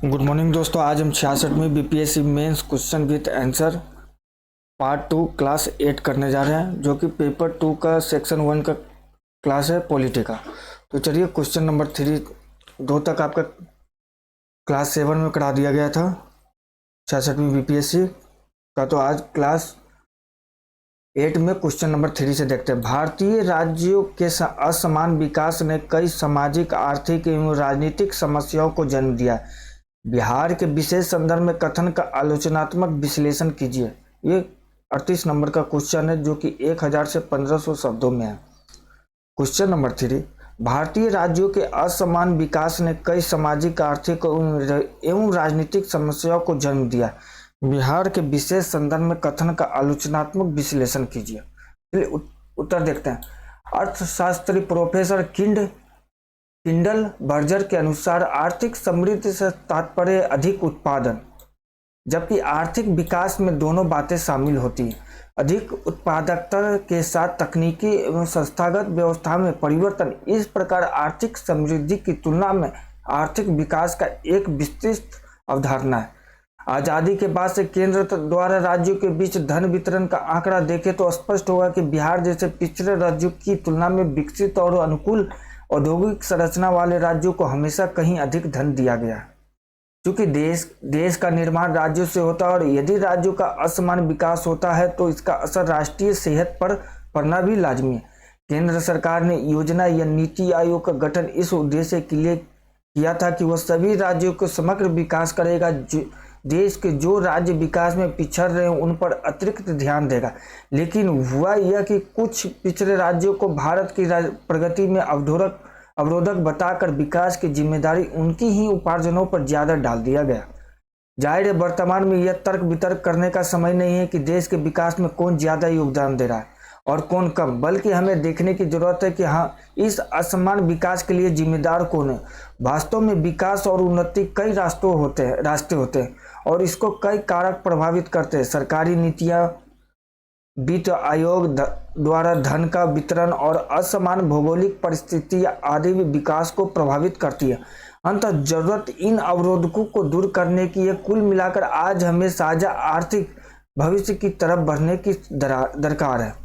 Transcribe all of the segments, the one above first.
Good morning दोस्तों। आज हम 66वीं BPSC mains question with answer part 2 class 8 करने जा रहे हैं, जो कि पेपर 2 का सेक्शन 1 का क्लास है पॉलिटी का। तो चलिए क्वेश्चन नंबर 3 2 तक आपका क्लास 7 में करा दिया गया था 66वीं बीपीएससी का। तो आज क्लास 8 में क्वेश्चन नंबर 3 से देखते हैं। भारतीय राज्यों के असमान विकास ने कई सामाजिक, आर्थिक एवं राजनीतिक समस्याओं को जन्म दिया। बिहार के विशेष संदर्भ में कथन का आलोचनात्मक विश्लेषण कीजिए। ये 38 नंबर का क्वेश्चन है, जो कि 1000 से 1500 शब्दों में है। क्वेश्चन नंबर 3, भारतीय राज्यों के असमान विकास ने कई सामाजिक, आर्थिक एवं राजनीतिक समस्याओं को जन्म दिया। बिहार के विशेष संदर्भ में कथन का आलोचनात्मक विश्लेषण कीजिए। उत्तर देखते हैं। अर्थशास्त्री प्रोफेसर किंडल बर्जर के अनुसार आर्थिक समृद्धि से तात्पर्य अधिक उत्पादन, जबकि आर्थिक विकास में दोनों बातें शामिल होती हैं। अधिक उत्पादकता के साथ तकनीकी एवं संस्थागत व्यवस्था में परिवर्तन। इस प्रकार आर्थिक समृद्धि की तुलना में आर्थिक विकास का एक विस्तृत अवधारणा है। आज़ादी के बाद से केंद्र द्वारा राज्यों के बीच धन वितरण का आंकड़ा देखें तो स्पष्ट होगा कि बिहार जैसे पिछड़े राज्यों की तुलना में विकसित और अनुकूल औद्योगिक संरचना वाले राज्यों को हमेशा कहीं अधिक धन दिया गया है। क्योंकि देश का निर्माण राज्यों से होता है, और यदि राज्यों का असमान विकास होता है तो इसका असर राष्ट्रीय सेहत पर पड़ना भी लाजमी है। केंद्र सरकार ने योजना या नीति आयोग का गठन इस उद्देश्य के लिए किया था कि वह सभी राज्यों को समग्र विकास करेगा। देश के जो राज्य विकास में पिछड़ रहे हैं उन पर अतिरिक्त ध्यान देगा। लेकिन हुआ यह कि कुछ पिछड़े राज्यों को भारत की प्रगति में अवरोधक बताकर विकास की जिम्मेदारी उनकी ही उपार्जनों पर ज्यादा डाल दिया गया। जाहिर है वर्तमान में यह तर्क वितर्क करने का समय नहीं है कि देश के विकास में कौन ज्यादा योगदान दे रहा है और कौन कम, बल्कि हमें देखने की जरूरत है कि हाँ, इस असमान विकास के लिए जिम्मेदार कौन है। वास्तव में विकास और उन्नति कई रास्ते होते हैं और इसको कई कारक प्रभावित करते हैं। सरकारी नीतियां, वित्त आयोग द्वारा धन का वितरण और असमान भौगोलिक परिस्थितियां आदि भी विकास को प्रभावित करती है। अंततः जरूरत इन अवरोधकों को दूर करने की है। कुल मिलाकर आज हमें साझा आर्थिक भविष्य की तरफ बढ़ने की दरकार है।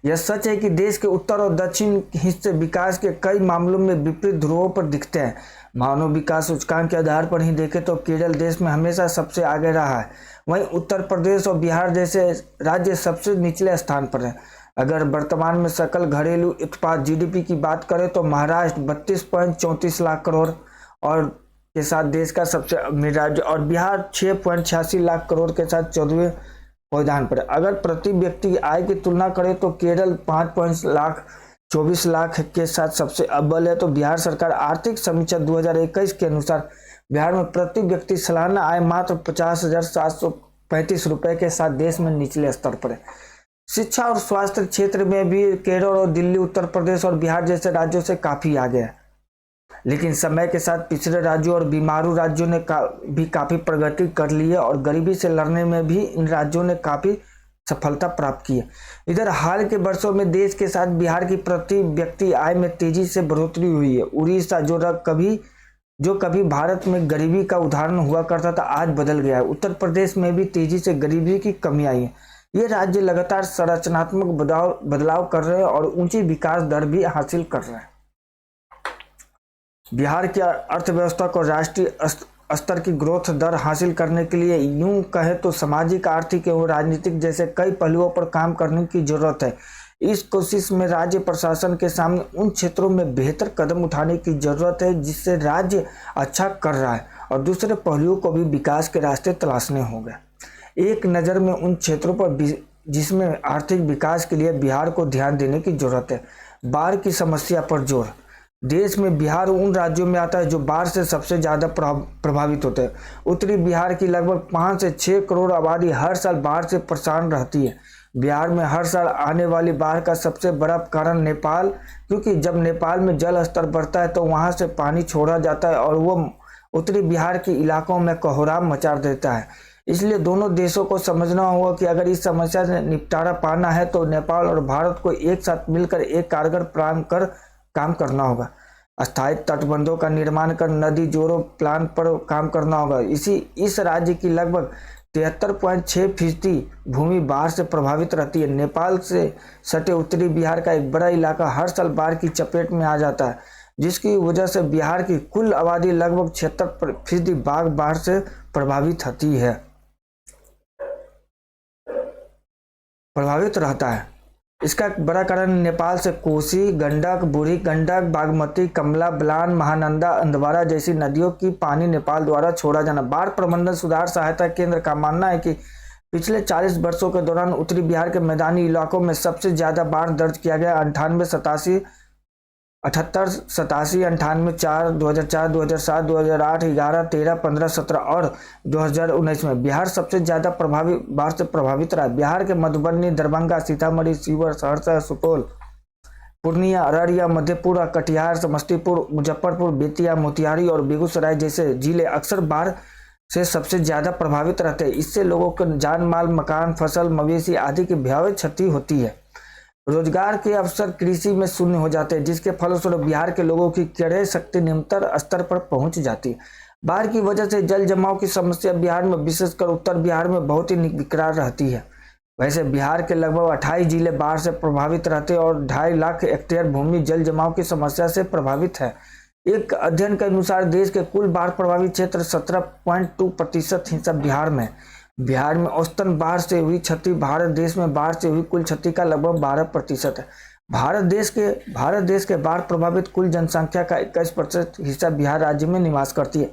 यह सच है कि देश के उत्तर और दक्षिण हिस्से विकास के कई मामलों में विपरीत ध्रुवों पर दिखते हैं। मानव विकास सूचकांक के आधार पर ही देखें तो केरल देश में हमेशा सबसे आगे रहा है, वहीं उत्तर प्रदेश और बिहार जैसे राज्य सबसे निचले स्थान पर हैं। अगर वर्तमान में सकल घरेलू उत्पाद जीडीपी की बात करें तो महाराष्ट्र 32.34 लाख करोड़ और के साथ देश का सबसे अमीर राज्य, और बिहार 6.86 लाख करोड़ के साथ 14वें पायदान पर। अगर प्रति व्यक्ति आय की तुलना करें तो केरल 5.24 लाख के साथ सबसे अव्वल है। तो बिहार सरकार आर्थिक समीक्षा 2021 के अनुसार बिहार में प्रति व्यक्ति सालाना आय मात्र 50,735 रुपए के साथ देश में निचले स्तर पर है। शिक्षा और स्वास्थ्य क्षेत्र में भी केरल और दिल्ली, उत्तर प्रदेश और बिहार जैसे राज्यों से काफी आगे है। लेकिन समय के साथ पिछड़े राज्यों और बीमारू राज्यों ने भी काफी प्रगति कर ली है और गरीबी से लड़ने में भी इन राज्यों ने काफी सफलता प्राप्त की है। इधर हाल के वर्षों में देश के साथ बिहार की प्रति व्यक्ति आय में तेजी से बढ़ोतरी हुई है। उड़ीसा जो कभी भारत में गरीबी का उदाहरण हुआ करता था, आज बदल गया है। उत्तर प्रदेश में भी तेजी से गरीबी की कमी आई है। ये राज्य लगातार संरचनात्मक बदलाव कर रहे हैं और ऊंची विकास दर भी हासिल कर रहे हैं। बिहार की अर्थव्यवस्था को राष्ट्रीय स्तर की ग्रोथ दर हासिल करने के लिए यूं कहे तो सामाजिक, आर्थिक एवं राजनीतिक जैसे कई पहलुओं पर काम करने की जरूरत है। इस कोशिश में राज्य प्रशासन के सामने उन क्षेत्रों में बेहतर कदम उठाने की जरूरत है जिससे राज्य अच्छा कर रहा है, और दूसरे पहलुओं को भी विकास के रास्ते तलाशने होंगे। एक नज़र में उन क्षेत्रों पर जिसमें आर्थिक विकास के लिए बिहार को ध्यान देने की जरूरत है। बाढ़ की समस्या पर जोर। देश में बिहार उन राज्यों में आता है जो बाढ़ से सबसे ज़्यादा प्रभावित होते हैं। उत्तरी बिहार की लगभग 5 से 6 करोड़ आबादी हर साल बाढ़ से परेशान रहती है। बिहार में हर साल आने वाली बाढ़ का सबसे बड़ा कारण नेपाल, क्योंकि जब नेपाल में जल स्तर बढ़ता है तो वहां से पानी छोड़ा जाता है और वो उत्तरी बिहार के इलाकों में कोहराम मचा देता है। इसलिए दोनों देशों को समझना होगा कि अगर इस समस्या से निपटारा पाना है तो नेपाल और भारत को एक साथ मिलकर एक कारगर प्लान कर काम करना होगा। अस्थायी तटबंधों का निर्माण कर नदी जोड़ों प्लान पर काम करना होगा। इस राज्य की लगभग 73.6% भूमि बाढ़ से प्रभावित रहती है। नेपाल से सटे उत्तरी बिहार का एक बड़ा इलाका हर साल बाढ़ की चपेट में आ जाता है, जिसकी वजह से बिहार की कुल आबादी लगभग 76% बाढ़ से प्रभावित रहता है। इसका एक बड़ा कारण नेपाल से कोसी, गंडक, बूढ़ी गंडक, बागमती, कमला बलान, महानंदा, अंधवारा जैसी नदियों की पानी नेपाल द्वारा छोड़ा जाना। बाढ़ प्रबंधन सुधार सहायता केंद्र का मानना है कि पिछले 40 वर्षों के दौरान उत्तरी बिहार के मैदानी इलाकों में सबसे ज्यादा बाढ़ दर्ज किया गया। 98, 87, 78, 87, 98, 4, 2004, 2007, 2008, 11, 13, 15, 17 और 2019 में बिहार सबसे ज्यादा बाढ़ से प्रभावित रहा। बिहार के मधुबनी, दरभंगा, सीतामढ़ी, शिवहर, सहरसा, सुपौल, पूर्णिया, अररिया, मधेपुरा, कटिहार, समस्तीपुर, मुजफ्फरपुर, बेतिया, मोतिहारी और बेगूसराय जैसे जिले अक्सर बाढ़ से सबसे ज्यादा प्रभावित रहते हैं। इससे लोगों को जान माल, मकान, फसल, मवेशी आदि की भयावह क्षति होती है। रोजगार के अवसर कृषि में शून्य हो जाते हैं, जिसके फलस्वरूप बिहार के लोगों की क्रय शक्ति निम्नतर स्तर पर पहुंच जाती है। बाढ़ की वजह से जल जमाव की समस्या बिहार में, विशेषकर उत्तर बिहार में बहुत ही विकराल रहती है। वैसे बिहार के लगभग 28 जिले बाढ़ से प्रभावित रहते हैं और 2.5 लाख हेक्टेयर भूमि जल जमाव की समस्या से प्रभावित है। एक अध्ययन के अनुसार देश के कुल बाढ़ प्रभावित क्षेत्र 17.2% हिस्सा बिहार में। बिहार में औसतन बाढ़ से हुई क्षति भारत देश में बाढ़ से हुई कुल क्षति का लगभग 12% है। भारत देश के बाढ़ प्रभावित कुल जनसंख्या का 21% हिस्सा बिहार राज्य में निवास करती है।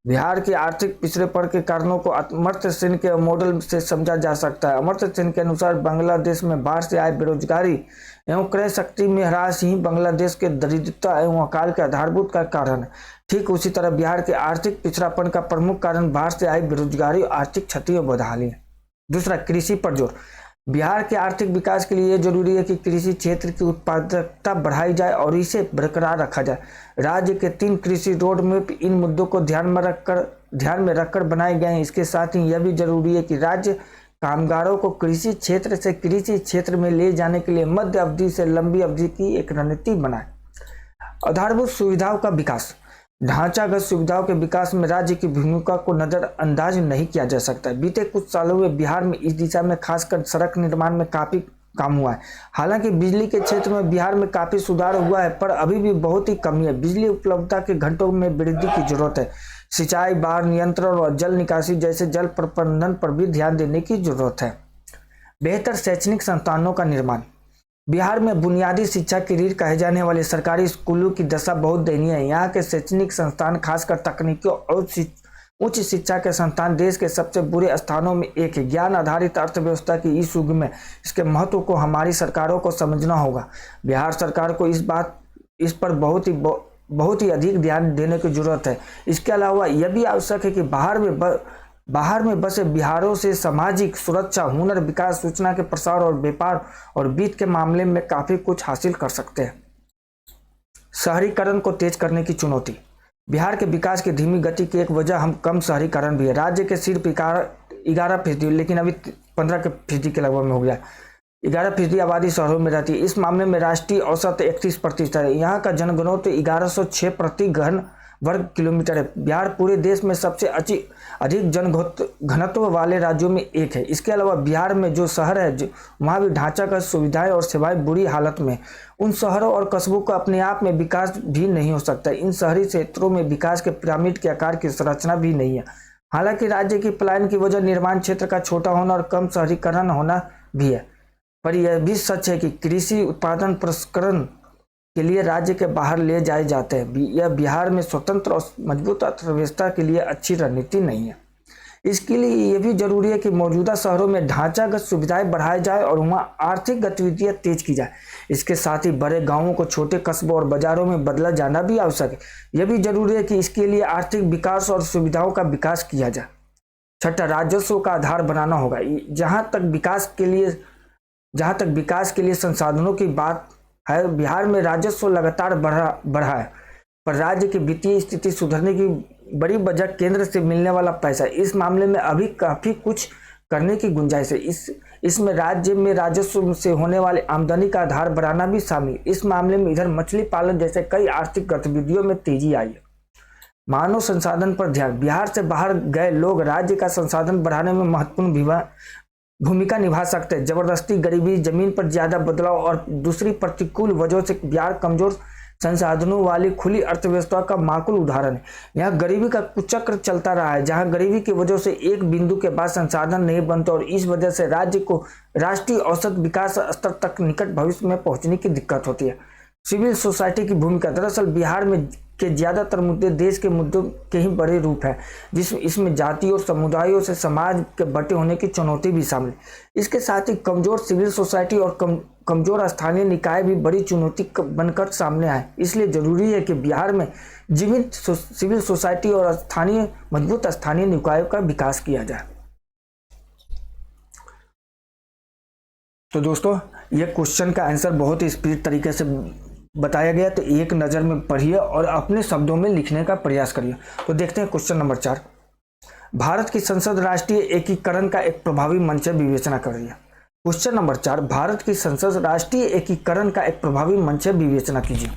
बिहार के आर्थिक पिछड़ेपन के कारणों को अमर्त्य सेन के मॉडल से समझा जा सकता है। अमर्त्य सेन के अनुसार बांग्लादेश में बाढ़ से आए बेरोजगारी एवं क्रय शक्ति में ह्रास ही बांग्लादेश के दरिद्रता एवं अकाल के आधारभूत का कारण है। ठीक उसी तरह बिहार के आर्थिक पिछड़ापन का प्रमुख कारण बाढ़ से आई बेरोजगारी और आर्थिक क्षति और बदहाली है। दूसरा, कृषि पर जोर। बिहार के आर्थिक विकास के लिए यह जरूरी है कि कृषि क्षेत्र की उत्पादकता बढ़ाई जाए और इसे बरकरार रखा जाए। राज्य के 3 कृषि रोड मैप इन मुद्दों को ध्यान में रखकर बनाए गए हैं। इसके साथ ही यह भी जरूरी है कि राज्य कामगारों को कृषि क्षेत्र से कृषि क्षेत्र में ले जाने के लिए मध्य अवधि से लंबी अवधि की एक रणनीति बनाए। आधारभूत सुविधाओं का विकास। ढांचागत सुविधाओं के विकास में राज्य की भूमिका को नजरअंदाज नहीं किया जा सकता। बीते कुछ सालों में बिहार में इस दिशा में खासकर सड़क निर्माण में काफी काम हुआ है। हालांकि बिजली के क्षेत्र में बिहार में काफी सुधार हुआ है, पर अभी भी बहुत ही कमी है। बिजली उपलब्धता के घंटों में वृद्धि की जरूरत है। सिंचाई, बाढ़ नियंत्रण और जल निकासी जैसे जल प्रबंधन पर भी ध्यान देने की जरूरत है। बेहतर शैक्षणिक संस्थानों का निर्माण। बिहार में बुनियादी शिक्षा की रीढ़ कहे जाने वाले सरकारी स्कूलों की दशा बहुत दयनीय है। यहाँ के शैक्षणिक संस्थान, खासकर तकनीकी और उच्च शिक्षा के संस्थान, देश के सबसे बुरे स्थानों में एक है। ज्ञान आधारित अर्थव्यवस्था की इस युग में इसके महत्व को हमारी सरकारों को समझना होगा। बिहार सरकार को इस पर बहुत ही अधिक ध्यान देने की जरूरत है। इसके अलावा यह भी आवश्यक है कि बाहर में बसे बिहारों से सामाजिक सुरक्षा, हुनर विकास, सूचना के प्रसार और व्यापार और वित्त के मामले में काफी कुछ हासिल कर सकते हैं। शहरीकरण को तेज करने की चुनौती। बिहार के विकास की धीमी गति की एक वजह हम कम शहरीकरण भी है। राज्य के सिर्फ 11%, लेकिन अभी 15% के लगभग में हो गया। 11% आबादी शहरों में रहती है। इस मामले में राष्ट्रीय औसत 31% है। यहाँ का जनघनत्व 1106 प्रति घन वर्ग किलोमीटर है। बिहार पूरे देश में सबसे अधिक जनघनत्व वाले राज्यों में एक है। इसके अलावा बिहार में जो शहर है वहाँ भी ढांचागत सुविधाएं और सेवाएं बुरी हालत में। उन शहरों और कस्बों का अपने आप में विकास भी नहीं हो सकता। इन शहरी क्षेत्रों में विकास के पिरामिड के आकार की संरचना भी नहीं है। हालांकि राज्य की पलायन की वजह निर्माण क्षेत्र का छोटा होना और कम शहरीकरण होना भी है, पर यह भी सच है कि कृषि उत्पादन प्रसंस्करण के लिए राज्य के बाहर ले जाए जाते हैं। यह बिहार में स्वतंत्र और मजबूत अर्थव्यवस्था के लिए अच्छी रणनीति नहीं है। इसके लिए यह भी जरूरी है कि मौजूदा शहरों में ढांचागत सुविधाएं बढ़ाई जाए और वहाँ आर्थिक गतिविधियां तेज की जाए। इसके साथ ही बड़े गांवों को छोटे कस्बों और बाजारों में बदला जाना भी आवश्यक है। यह भी जरूरी है कि इसके लिए आर्थिक विकास और सुविधाओं का विकास किया जाए। छठा, राजस्व का आधार बनाना होगा। जहाँ तक विकास के लिए संसाधनों की बात है, बिहार में राजस्व लगातार बढ़ा है, पर राज्य की वित्तीय स्थिति सुधरने की बड़ी वजह केंद्र से मिलने वाला पैसा। इस मामले में अभी काफी कुछ करने की गुंजाइश है। इसमें राज्य में राजस्व से होने वाले आमदनी का आधार बढ़ाना भी शामिल। इस मामले में इधर मछली पालन जैसे कई आर्थिक गतिविधियों में तेजी आई है। मानव संसाधन पर ध्यान। बिहार से बाहर गए लोग राज्य का संसाधन बढ़ाने में महत्वपूर्ण भूमिका निभा सकते हैं। जबरदस्ती गरीबी, जमीन पर ज्यादा बदलाव और दूसरी प्रतिकूल वजहों से बिहार कमजोर संसाधनों वाली खुली अर्थव्यवस्था का माकूल उदाहरण है। यहाँ गरीबी का कुचक्र चलता रहा है, जहाँ गरीबी की वजह से एक बिंदु के बाद संसाधन नहीं बनते और इस वजह से राज्य को राष्ट्रीय औसत विकास स्तर तक निकट भविष्य में पहुंचने की दिक्कत होती है। सिविल सोसाइटी की भूमिका। दरअसल बिहार में के ज्यादातर मुद्दे देश के मुद्दों के ही बड़े रूप है, जिसमें इसमें जातियों और समुदायों से समाज के बटे होने की चुनौती भी शामिल है। इसके साथ ही कमजोर सिविल सोसाइटी और कमजोर स्थानीय निकाय भी बड़ी चुनौती बनकर सामने आए। इसलिए जरूरी है कि बिहार में जीवित सिविल सोसाइटी और मजबूत स्थानीय निकायों का विकास किया जाए। तो दोस्तों, ये क्वेश्चन का आंसर बहुत ही स्पीड तरीके से बताया गया, तो एक नज़र में पढ़िए और अपने शब्दों में लिखने का प्रयास करिए। तो देखते हैं क्वेश्चन नंबर 4। भारत की संसद राष्ट्रीय एकीकरण का एक प्रभावी मंच विवेचना कर रही है। क्वेश्चन नंबर 4, भारत की संसद राष्ट्रीय एकीकरण का एक प्रभावी मंच विवेचना कीजिए।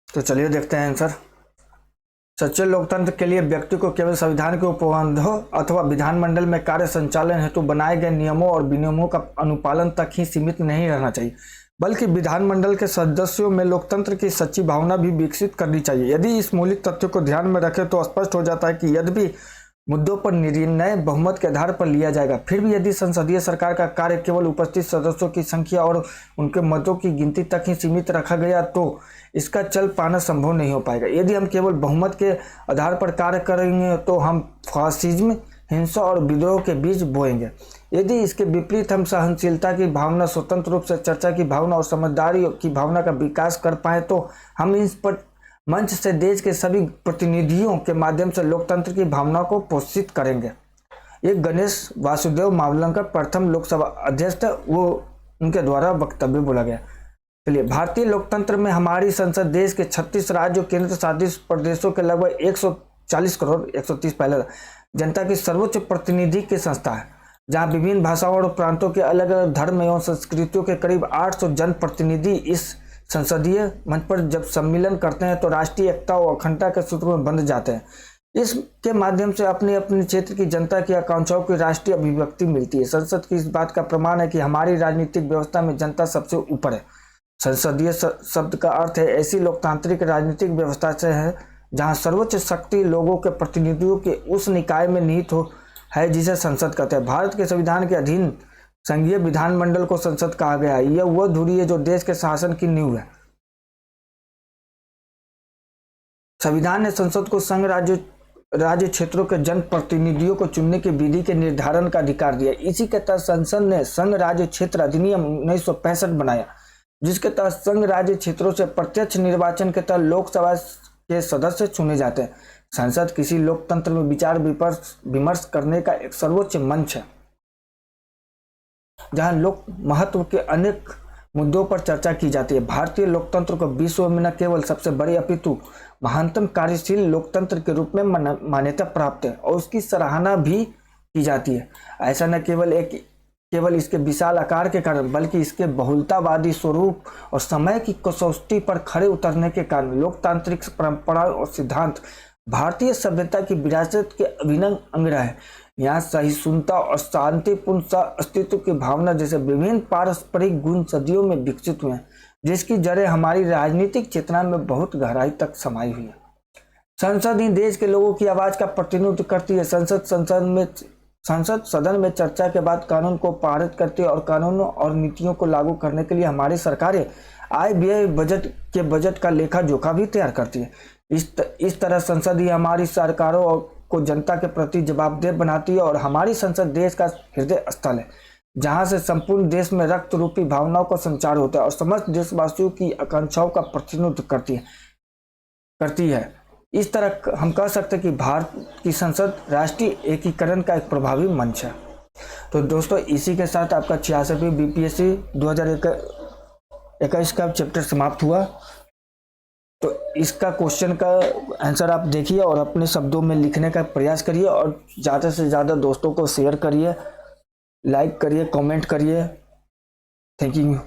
तो चलिए देखते हैं आंसर। सच्चे लोकतंत्र के लिए व्यक्ति को केवल संविधान के उपबंधों अथवा विधानमंडल में कार्य संचालन हेतु बनाए गए नियमों और विनियमों का अनुपालन तक ही सीमित नहीं रहना चाहिए, बल्कि विधानमंडल के सदस्यों में लोकतंत्र की सच्ची भावना भी विकसित करनी चाहिए। यदि इस मौलिक तथ्य को ध्यान में रखें तो स्पष्ट हो जाता है कि यद्यपि मुद्दों पर निर्णय बहुमत के आधार पर लिया जाएगा, फिर भी यदि संसदीय सरकार का कार्य केवल उपस्थित सदस्यों की संख्या और उनके मतों की गिनती तक ही सीमित रखा गया तो इसका चल पाना संभव नहीं हो पाएगा। यदि हम केवल बहुमत के आधार पर कार्य करेंगे तो हम फासिज्म, हिंसा और विद्रोह के बीज बोएंगे। यदि इसके विपरीत हम सहनशीलता की भावना, स्वतंत्र रूप से चर्चा की भावना और समझदारी की भावना का विकास कर पाए तो हम इस पर मंच से देश के सभी प्रतिनिधियों के माध्यम से लोकतंत्र की भावना को पोषित करेंगे। ये गणेश वासुदेव मावलंकर प्रथम लोकसभा अध्यक्ष, वो उनके द्वारा वक्तव्य बोला गया। चलिए, भारतीय लोकतंत्र में हमारी संसद देश के 36 राज्यों, केंद्र शासित प्रदेशों के लगभग 140 करोड़ 130 पहले जनता की सर्वोच्च प्रतिनिधि की संस्था है, जहां विभिन्न भाषाओं और प्रांतों के अलग अलग धर्म एवं संस्कृतियों के करीब 800 जनप्रतिनिधि इस संसदीय मंच पर जब सम्मेलन करते हैं तो राष्ट्रीय एकता और अखंडता के सूत्र में बंध जाते हैं। इसके माध्यम से अपने अपने क्षेत्र की जनता की आकांक्षाओं की राष्ट्रीय अभिव्यक्ति मिलती है। संसद की इस बात का प्रमाण है कि हमारी राजनीतिक व्यवस्था में जनता सबसे ऊपर है। संसदीय शब्द का अर्थ है ऐसी लोकतांत्रिक राजनीतिक व्यवस्था से है जहां सर्वोच्च शक्ति लोगों के प्रतिनिधियों के उस निकाय में निहित हो है जिसे संसद कहते हैं। भारत के संविधान के अधीन संघीय विधानमंडल को संसद कहा गया है। यह वह धुरी है जो देश के शासन की नींव है। संविधान ने संसद को संघ राज्य क्षेत्रों के जन प्रतिनिधियों को चुनने की विधि के निर्धारण का अधिकार दिया। इसी के तहत संसद ने संघ राज्य क्षेत्र अधिनियम 1965 बनाया, जिसके तहत संघ राज्य क्षेत्रों से प्रत्यक्ष निर्वाचन के तहत लोकसभा के सदस्य चुने जाते हैं। संसद किसी लोकतंत्र में विचार विमर्श करने का एक सर्वोच्च मंच है, जहां लोक महत्व के अनेक मुद्दों पर चर्चा की जाती है। भारतीय लोकतंत्र को विश्व में न केवल सबसे बड़े अपितु महानतम कार्यशील लोकतंत्र के रूप में मान्यता प्राप्त है और उसकी सराहना भी की जाती है। ऐसा न केवल इसके विशाल आकार के कारण, बल्कि इसके बहुलतावादी स्वरूप और समय की कसौटी पर खड़े उतरने के कारण लोकतांत्रिक परंपरा और सिद्धांत भारतीय सभ्यता की विरासत के अभिन्न अंग रहे हैं। यहाँ सहिष्णुता और शांतिपूर्ण अस्तित्व की भावना जैसे विभिन्न पारस्परिक गुण सदियों में विकसित हुए हैं, जिसकी जड़ें हमारी राजनीतिक चेतना में बहुत गहराई तक समाई हुई है। संसद ही देश के लोगों की आवाज का प्रतिनिधित्व करती है। संसद संसद सदन में चर्चा के बाद कानून को पारित करती है और कानूनों और नीतियों को लागू करने के लिए हमारी सरकारें आय व्यय बजट का लेखा जोखा भी तैयार करती है। इस तरह संसद ही हमारी सरकारों को जनता के प्रति जवाबदेह बनाती है और हमारी संसद देश का हृदय स्थल है, जहां से संपूर्ण देश में रक्त रूपी भावनाओं का संचार होता है और समस्त देशवासियों की आकांक्षाओं का प्रतिनिधित्व करती है। इस तरह हम कह सकते हैं कि भारत की संसद राष्ट्रीय एकीकरण का एक प्रभावी मंच है। तो दोस्तों, इसी के साथ आपका 66वीं बीपीएससी 2021 का चैप्टर समाप्त हुआ। तो इसका क्वेश्चन का आंसर आप देखिए और अपने शब्दों में लिखने का प्रयास करिए और ज़्यादा से ज़्यादा दोस्तों को शेयर करिए, लाइक करिए, कमेंट करिए। Thank you.